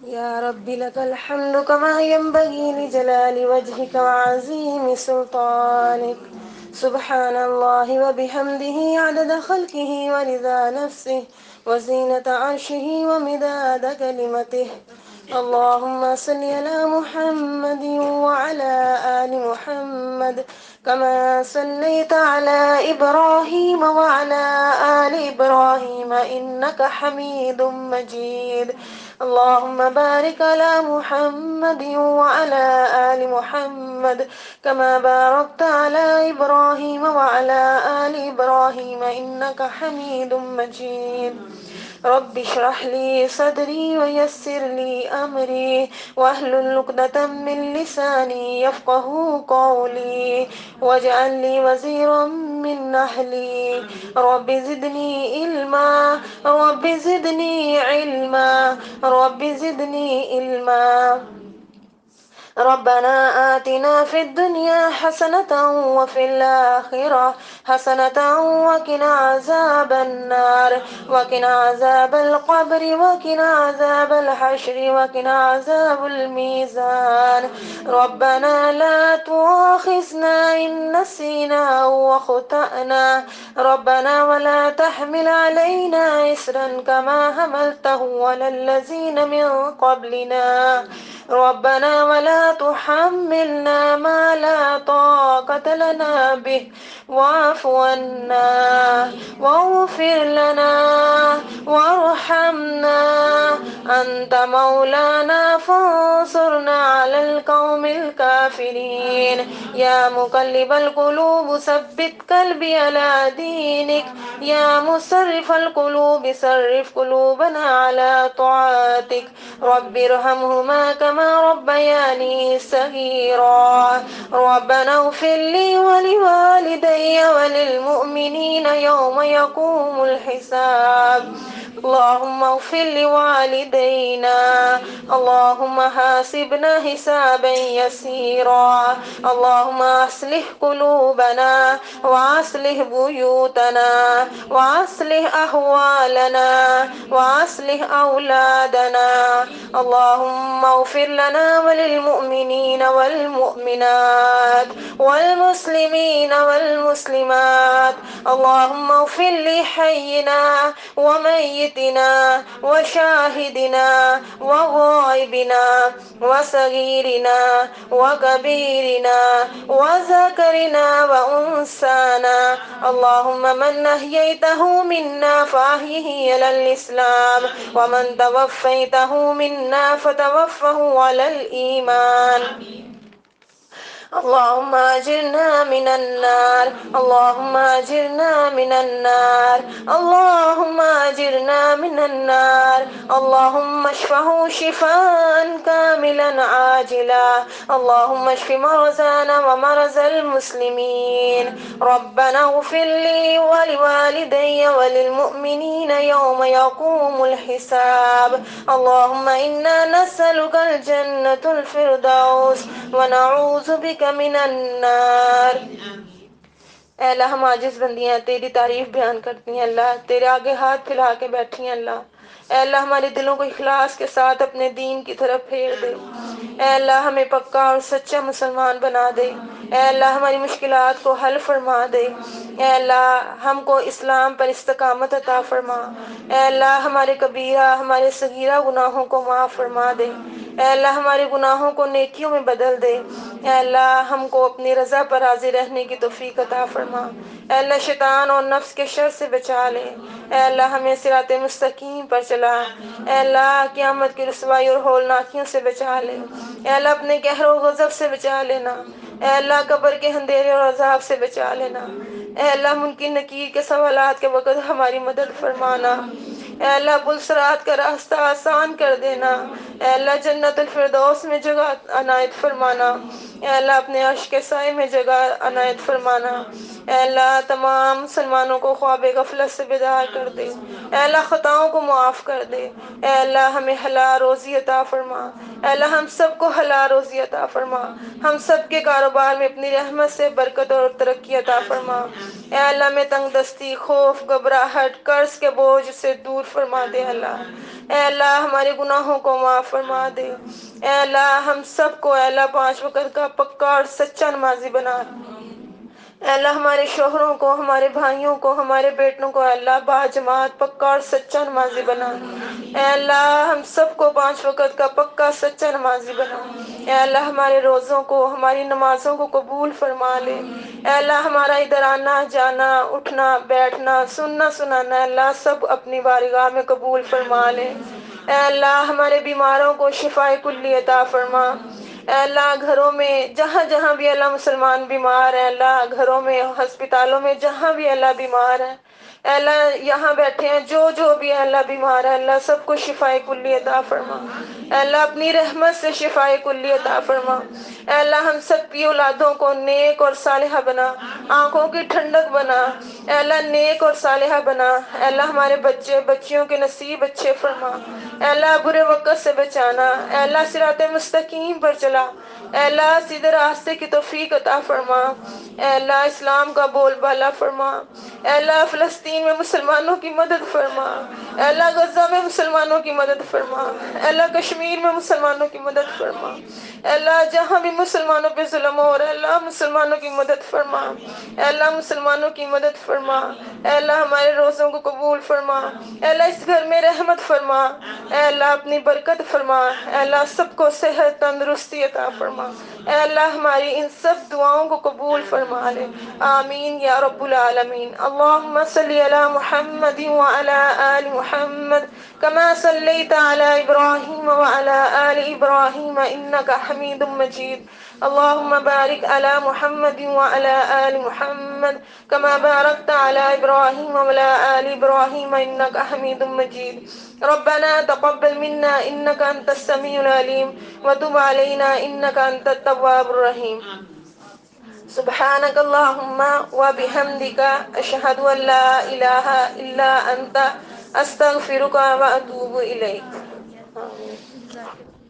يا رب لك الحمد كما ينبغي لجلال وجهك وعظيم سلطانك. سبحان الله وبحمده عدد خلقه ورضا نفسه وزينة عرشه ومداد كلمته. اللهم صل على محمد وعلى آل محمد كما صليت على إبراهيم وعلى آل إبراهيم إنك حميد مجيد. اللهم بارك على محمد وعلى آل محمد كما باركت على إبراهيم وعلى آل إبراهيم إنك حميد مجيد. رب اشرح لي صدري ويسر لي أمري واحلل عقدة من لساني يفقه قولي واجعل لي وزيرا من أهلي. رب زدني علما، رب زدني علما، رب زدني علما. ربنا آتنا في الدنيا حسنة وفي الآخرة حسنة وقنا عذاب النار وقنا عذاب القبر وقنا عذاب الحشر وقنا عذاب الميزان. ربنا لا تؤاخذنا إن نسينا أو أخطأنا. ربنا ولا تحمل علينا إصرا كما حملته على الذين من قبلنا. ربنا ولا تحملنا ما لا طاقة لنا به واعف عنا واغفر لنا وارحمنا أنت مولانا فانصرنا على القوم الكافرين. يا مقلب القلوب ثبت قلبي على دينك. يا مصرف القلوب صرف قلوبنا على طاعتك. رب ارحمهما كما ربياني صغيرا. ربنا اغفر لي ولوالدي وللمؤمنين يوم يقوم الحساب. اللهم اغفر لوالدينا. اللهم حاسبنا حسابا يسيرا. اللهم اصلح قلوبنا واصلح بيوتنا واصلح احوالنا واصلح اولادنا. اللهم اغفر لنا وللمؤمنين والمؤمنات والمسلمين والمسلمات. اللهم اغفر لحينا وميتنا وشاهدنا وغائبنا وصغيرنا وكبيرنا وذكرنا وأنثانا. اللهم من أحييته منا فأحيه على الإسلام ومن توفيته منا فتوفه على الإيمان. اللهم أجرنا من النار. اللهم أجرنا من النار. اللهم أجرنا من النار. اللهم اشفه شفاء كاملا عاجلا. اللهم اشف مرضانا ومرضى المسلمين. ربنا اغفر لي ولوالدي وللمؤمنين يوم يقوم الحساب. اللهم إنا نسألك الجنة الفردوس ونعوذ بك من النار. اے اللہ ہم عاجز بندیاں تیری تعریف بیان کرتی ہیں اللہ، تیرے آگے ہاتھ پھیلا کے بیٹھی ہیں اللہ۔ اے اللہ ہمارے دلوں کو اخلاص کے ساتھ اپنے دین کی طرف پھیر دے۔ اے اللہ ہمیں پکا اور سچا مسلمان بنا دے۔ اے اللہ ہماری مشکلات کو حل فرما دے۔ اے اللہ ہم کو اسلام پر استقامت عطا فرما۔ اے اللہ ہمارے کبیرہ ہمارے صغیرہ گناہوں کو معاف فرما دے۔ اے اللہ ہمارے گناہوں کو نیکیوں میں بدل دے۔ اے اللہ ہم کو اپنی رضا پر راضی رہنے کی توفیق عطا فرما۔ اے اللہ شیطان اور نفس کے شر سے بچا لے۔ اے اللہ ہمیں صراط مستقیم پر چلا۔ اے اللہ قیامت کی رسوائی اور ہولناکیوں سے بچا لے۔ اے اللہ اپنے قہر و غضب سے بچا لینا۔ اے اللہ قبر کے اندھیرے اور عذاب سے بچا لینا۔ اے اللہ ممکن نکیر کے سوالات کے وقت ہماری مدد فرمانا۔ اے اللہ پل صراط کا راستہ آسان کر دینا۔ اے اللہ جنت الفردوس میں جگہ عنایت فرمانا۔ اے اللہ اپنے عرش کے سائے میں جگہ عنایت فرمانا۔ اے اللہ تمام مسلمانوں کو خواب غفلت سے بیدار کر دے، اے اللہ خطاؤں کو معاف کر دے، اے اللہ ہمیں حلال روزی عطا فرما، اے اللہ ہم سب کو حلال روزی عطا فرما، ہم سب کے کاروبار میں اپنی رحمت سے برکت اور ترقی عطا فرما، اے اللہ میں تنگ دستی، خوف، گھبراہٹ، قرض کے بوجھ سے دور فرما دے اللہ، اے اللہ ہمارے گناہوں کو معاف فرما دے، اے اللہ ہم سب کو اے اللہ 5 وقت کا پکا اور سچا نمازی بنا، اے اللہ ہمارے شوہروں کو، ہمارے بھائیوں کو، ہمارے بیٹوں کو اے اللہ باجماعت پکا اور سچا نمازی بنا، اے اللہ ہم سب کو 5 وقت کا پکا سچا نمازی بنا، اے اللہ ہمارے روزوں کو، ہماری نمازوں کو قبول فرما لے، اے اللہ ہمارا ادھر آنا جانا، اٹھنا بیٹھنا، سننا سنانا اے اللہ سب اپنی بارگاہ میں قبول فرما لے، اے اللہ ہمارے بیماروں کو شفائے کلی عطا فرما، اے اللہ گھروں میں جہاں جہاں بھی اللہ مسلمان بیمار ہے اللہ گھروں میں ہسپتالوں میں جہاں بھی اللہ بیمار ہے، اے اللہ یہاں بیٹھے ہیں جو بھی اللہ بیمار ہے اللہ سب کو شفائے کلی عطا فرما، اے اللہ اپنی رحمت سے شفائے کلی عطا فرما، اے اللہ ہم سب کی اولادوں کو نیک اور صالحہ بنا، آنکھوں کی ٹھنڈک بنا، اے اللہ نیک اور صالحہ بنا، اے اللہ ہمارے بچے بچیوں کے نصیب اچھے فرما، اے اللہ برے وقت سے بچانا، اے اللہ صراط مستقیم پر چلا، اے اللہ سیدھے راستے کی توفیق عطا فرما، اے اللہ اسلام کا بول بالا فرما، اے اللہ فلسطین میں مسلمانوں کی مدد فرما، اے اللہ غزہ میں مسلمانوں کی مدد فرما، اے اللہ کشمیر میں مسلمانوں کی مدد فرما، اے اللہ جہاں بھی مسلمانوں پہ ظلم ہو رہا ہے اللہ مسلمانوں کی مدد فرما، اے اللہ مسلمانوں کی مدد فرما، اے اللہ ہمارے روزوں کو قبول فرما، اے اللہ اس گھر میں رحمت فرما، اے اللہ اپنی برکت فرما، اے اللہ سب کو صحت تندرستی عطا فرما، اے اللہ ہماری ان سب دعاؤں کو قبول فرما لے، آمین یا رب العالمین، اللہم صلی علی محمد وعلی آل محمد كما صليت على إبراهيم وعلى آل إبراهيم إنك حميد مجيد، اللهم بارك على محمد وعلى آل محمد كما باركت على إبراهيم وعلى آل إبراهيم إنك حميد مجيد، ربنا تقبل منا إنك أنت السميع العليم وتب علينا إنك أنت التواب الرحيم، سبحانك اللهم وبحمدك أشهد أن لا إله إلا أنت أستغفرك وأتوب إليك، آمين.